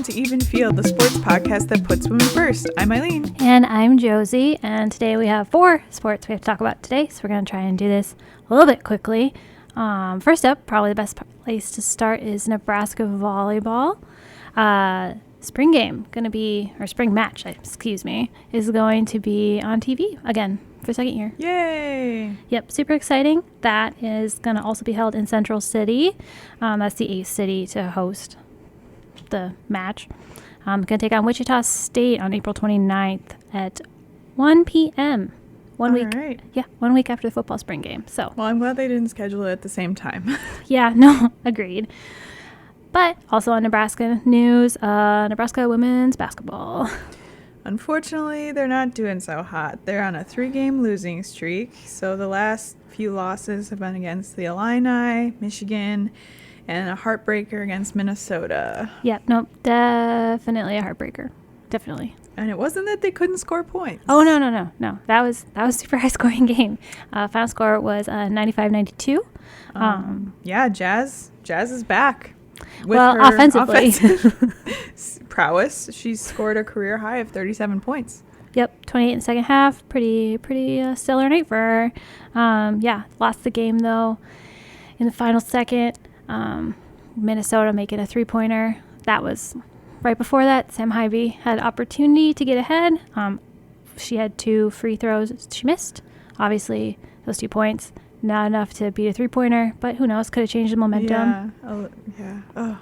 to Even Field, the sports podcast that puts women first. I'm Eileen. And I'm Josie, and today we have 4 sports we have to talk about today, so we're going to try and do this a little bit quickly. First up, probably the best place to start is Nebraska volleyball. Spring match, is going to be on TV again for second year. Yay! Yep, super exciting. That is going to also be held in Central City. That's the 8th city to host the match. Going to take on Wichita State on April 29th at 1 p.m. One week after the football spring game. So, well, I'm glad they didn't schedule it at the same time. Yeah, no, agreed. But also on Nebraska news, Nebraska women's basketball. Unfortunately, they're not doing so hot. They're on a 3-game losing streak. So the last few losses have been against the Illini, Michigan, and a heartbreaker against Minnesota. Yep, nope, definitely a heartbreaker. Definitely. And it wasn't that they couldn't score points. Oh, no. That was a super high-scoring game. Final score was 95-92. Yeah, Jazz is back. With her offensively. Prowess, she scored a career high of 37 points. Yep, 28 in the second half. Pretty stellar night for her. Lost the game, though, in the final second. Minnesota making a 3-pointer. That was right before that. Sam Hybe had opportunity to get ahead. She had 2 free throws she missed. Obviously, those 2 points, not enough to beat a 3-pointer, but who knows? Could have changed the momentum. Yeah. Oh,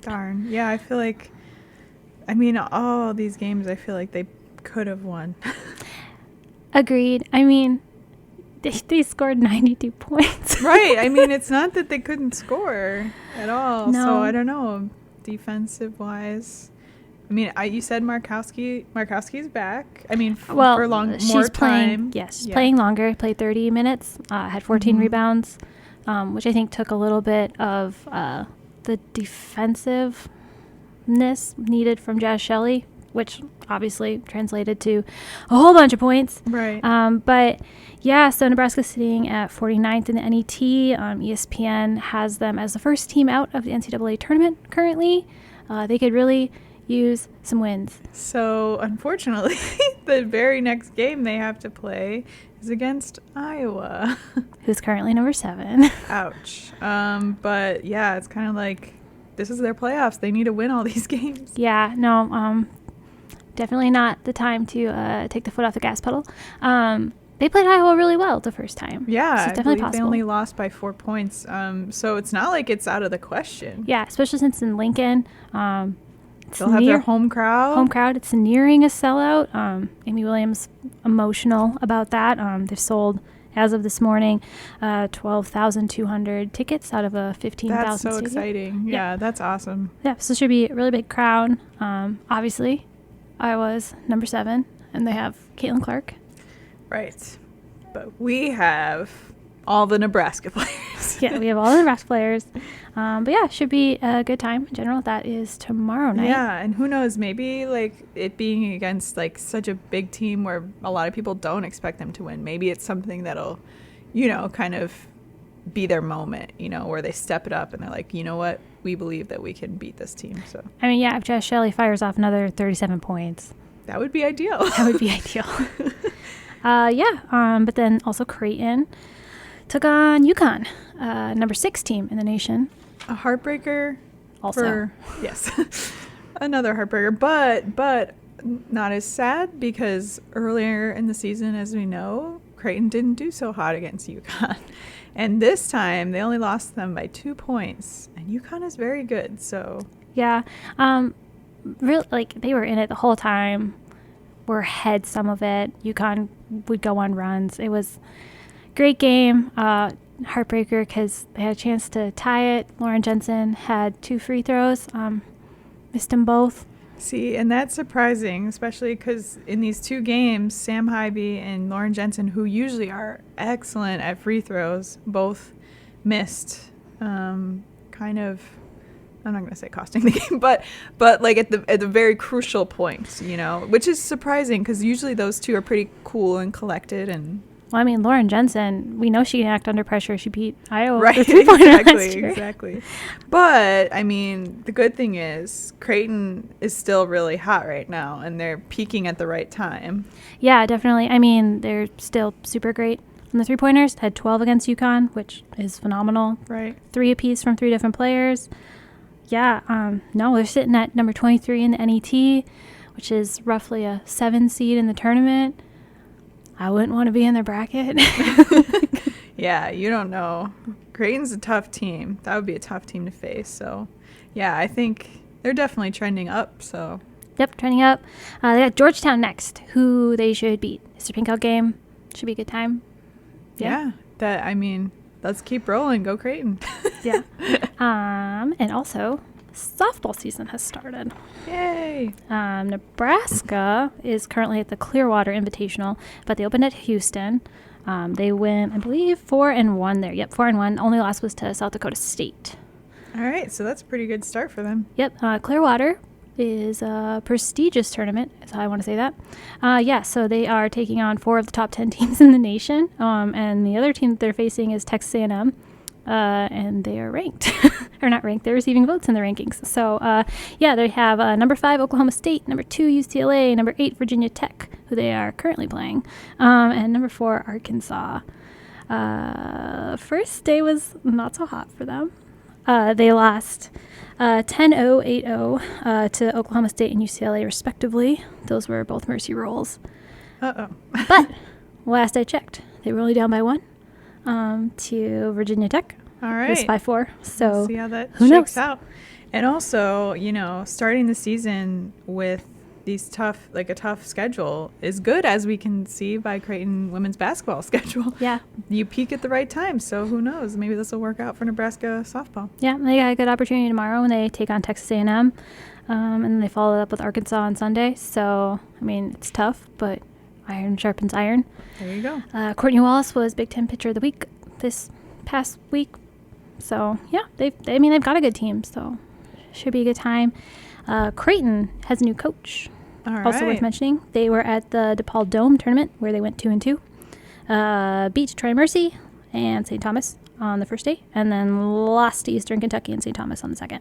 darn. Yeah, I feel like, all these games, I feel like they could have won. Agreed. They scored 92 points. Right. It's not that they couldn't score at all. No. So I don't know, defensive wise. You said Markowski's back. For more time. She's playing longer. Played 30 minutes. Had 14 rebounds, which I think took a little bit of the defensive needed from Jazz Shelley, which obviously translated to a whole bunch of points. Right. So Nebraska's sitting at 49th in the NET. ESPN has them as the first team out of the NCAA tournament currently. They could really use some wins. So unfortunately, the very next game they have to play is against Iowa, who's currently number 7. Ouch. But yeah, it's kind of like, this is their playoffs. They need to win all these games. Yeah, no, definitely not the time to take the foot off the gas pedal. They played Iowa really well the first time. Yeah, so it's definitely possible. They only lost by 4 points. So it's not like it's out of the question. Yeah, especially since in Lincoln, they'll have their home crowd. It's nearing a sellout. Amy Williams emotional about that. They've sold, as of this morning, 12,200 tickets out of a 15,000 That's so stadium. exciting. Yeah, that's awesome. Yeah, so it should be a really big crowd. Obviously, Iowa's number 7, and they have Caitlin Clark. Right. But we have all the Nebraska players. Yeah, we have all the Nebraska players. It should be a good time in general. That is tomorrow night. Yeah, and who knows, maybe it being against such a big team where a lot of people don't expect them to win. Maybe it's something that'll, kind of be their moment, where they step it up and they're like, you know what, we believe that we can beat this team. So if Jazz Shelley fires off another 37 points. That would be ideal. But then also Creighton took on UConn, number 6 team in the nation. A heartbreaker. Also. Yes. Another heartbreaker, but not as sad, because earlier in the season, as we know, Creighton didn't do so hot against UConn. And this time, they only lost them by 2 points. And UConn is very good, so. Yeah. They were in it the whole time. Were ahead some of it. UConn would go on runs. It was a great game. Heartbreaker because they had a chance to tie it. Lauren Jensen had 2 free throws. Missed them both. See, and that's surprising, especially because in these 2 games, Sam Hybe and Lauren Jensen, who usually are excellent at free throws, both missed. Kind of, I'm not going to say costing the game, but at the very crucial points, which is surprising because usually those 2 are pretty cool and collected and Well, I mean, Lauren Jensen, we know she can act under pressure. She beat Iowa Right, with 3 pointer last year. exactly. But, I mean, the good thing is Creighton is still really hot right now, and they're peaking at the right time. Yeah, definitely. I mean, they're still super great. And the 3-pointers had 12 against UConn, which is phenomenal. Right. 3 apiece from 3 different players. Yeah, no, they're sitting at number 23 in the NET, which is roughly a 7 seed in the tournament. I wouldn't want to be in their bracket. Yeah, you don't know. Creighton's a tough team. That would be a tough team to face. So, yeah, I think they're definitely trending up. So, Yep, trending up. They got Georgetown next, who they should beat. It's their pink out game. Should be a good time. yeah, let's keep rolling. Go Creighton. Yeah. And also, softball season has started. Yay. Nebraska is currently at the Clearwater Invitational, but they opened at Houston. They win, I believe, 4-1 there. Yep, 4-1. Only loss was to South Dakota State. All right, so that's a pretty good start for them. Yep, Clearwater is a prestigious tournament, is how I want to say that. Yeah, so they are taking on 4 of the top 10 teams in the nation, and the other team that they're facing is Texas A&M, and they are ranked. Or not ranked, they're receiving votes in the rankings. So, yeah, they have number 5, Oklahoma State, number 2, UCLA, number 8, Virginia Tech, who they are currently playing, and number 4, Arkansas. First day was not so hot for them. They lost 10-0, 8-0 to Oklahoma State and UCLA, respectively. Those were both mercy rolls. Uh-oh. But last I checked, they were only down by 1 to Virginia Tech. All right. It was 5-4. So We'll see how that who shakes knows? out. And also, starting the season with these a tough schedule is good, as we can see by Creighton women's basketball schedule. Yeah. You peak at the right time, so who knows? Maybe this will work out for Nebraska softball. Yeah, they got a good opportunity tomorrow when they take on Texas A&M, and then they follow it up with Arkansas on Sunday. So, I mean, it's tough, but iron sharpens iron. There you go. Courtney Wallace was Big Ten Pitcher of the Week this past week. So, yeah, they've got a good team, so should be a good time. Creighton has a new coach. All right. Also worth mentioning, they were at the DePaul Dome tournament where they went 2-2. Beat Troy Mercy and St. Thomas on the first day, and then lost to Eastern Kentucky and St. Thomas on the second.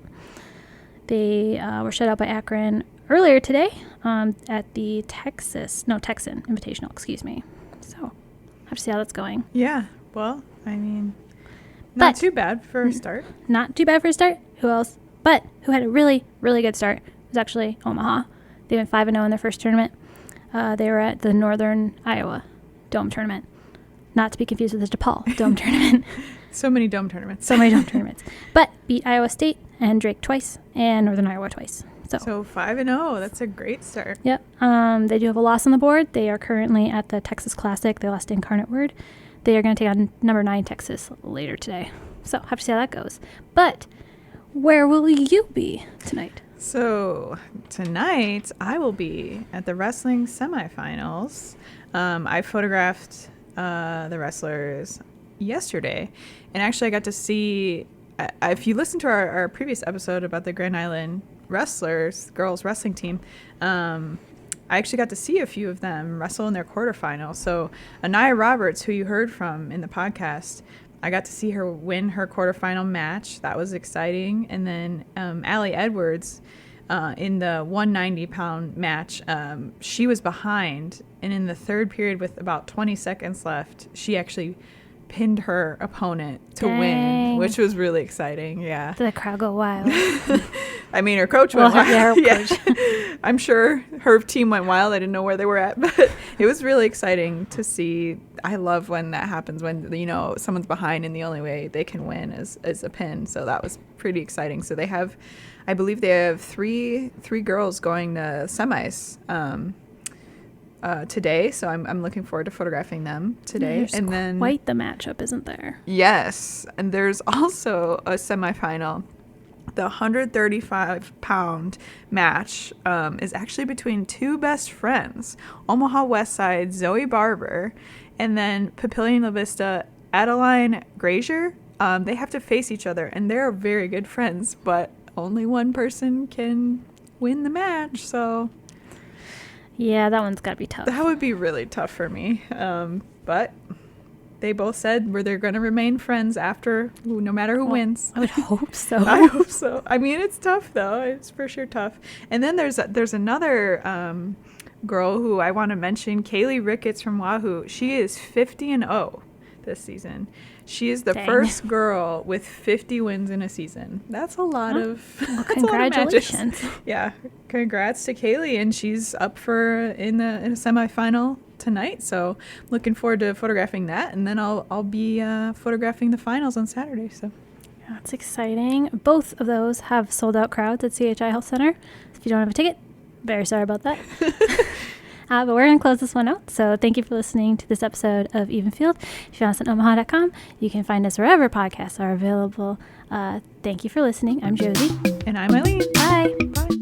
They were shut out by Akron earlier today at the Texan Invitational, excuse me. So, have to see how that's going. Yeah. Well, I mean, not too bad for a start. Not too bad for a start. Who else? But who had a really, really good start was actually Omaha. They went 5-0 in their first tournament. They were at the Northern Iowa Dome tournament. Not to be confused with the DePaul Dome tournament. So many dome tournaments. So many dome tournaments. But beat Iowa State and Drake twice and Northern Iowa twice. So 5-0. That's a great start. Yep. They do have a loss on the board. They are currently at the Texas Classic. They lost to Incarnate Word. They are going to take on number 9 Texas later today. So have to see how that goes. But where will you be tonight? So tonight I will be at the wrestling semifinals. I photographed the wrestlers yesterday, and actually I got to see, if you listen to our previous episode about the Grand Island wrestlers, girls wrestling team, I actually got to see a few of them wrestle in their quarterfinals. So Anaya Roberts, who you heard from in the podcast, I got to see her win her quarterfinal match. That was exciting. And then Allie Edwards in the 190-pound match, she was behind. And in the third period with about 20 seconds left, she actually pinned her opponent to win, which was really exciting. Yeah. Did the crowd go wild? I mean, her coach went wild. Yeah, her coach. I'm sure her team went wild. I didn't know where they were at, but it was really exciting to see. I love when that happens, when, someone's behind and the only way they can win is a pin. So that was pretty exciting. So I believe they have three girls going to semis today. So I'm looking forward to photographing them today. There's and then quite the matchup, isn't there? Yes. And there's also a semifinal. The 135-pound match is actually between 2 best friends, Omaha West Side Zoe Barber, and then Papillion La Vista Adeline Grazier. They have to face each other, and they're very good friends, but only one person can win the match. So yeah, that one's got to be tough. That would be really tough for me. But they both said where they're going to remain friends after, no matter who wins. I would hope so. I hope so. I mean, it's tough though. It's for sure tough. And then there's another girl who I want to mention, Kaylee Ricketts from Wahoo. She is 50-0 this season. She is the first girl with 50 wins in a season. That's a lot of. Well, congratulations! Yeah, congrats to Kaylee, and she's up for in a semifinal tonight. So looking forward to photographing that, and then I'll be photographing the finals on Saturday. So that's exciting. Both of those have sold out crowds at CHI Health Center. If you don't have a ticket, very sorry about that. But we're going to close this one out. So thank you for listening to this episode of Even Field. If you found us at omaha.com, you can find us wherever podcasts are available. Thank you for listening. I'm Josie. And I'm Eileen. Bye. Bye.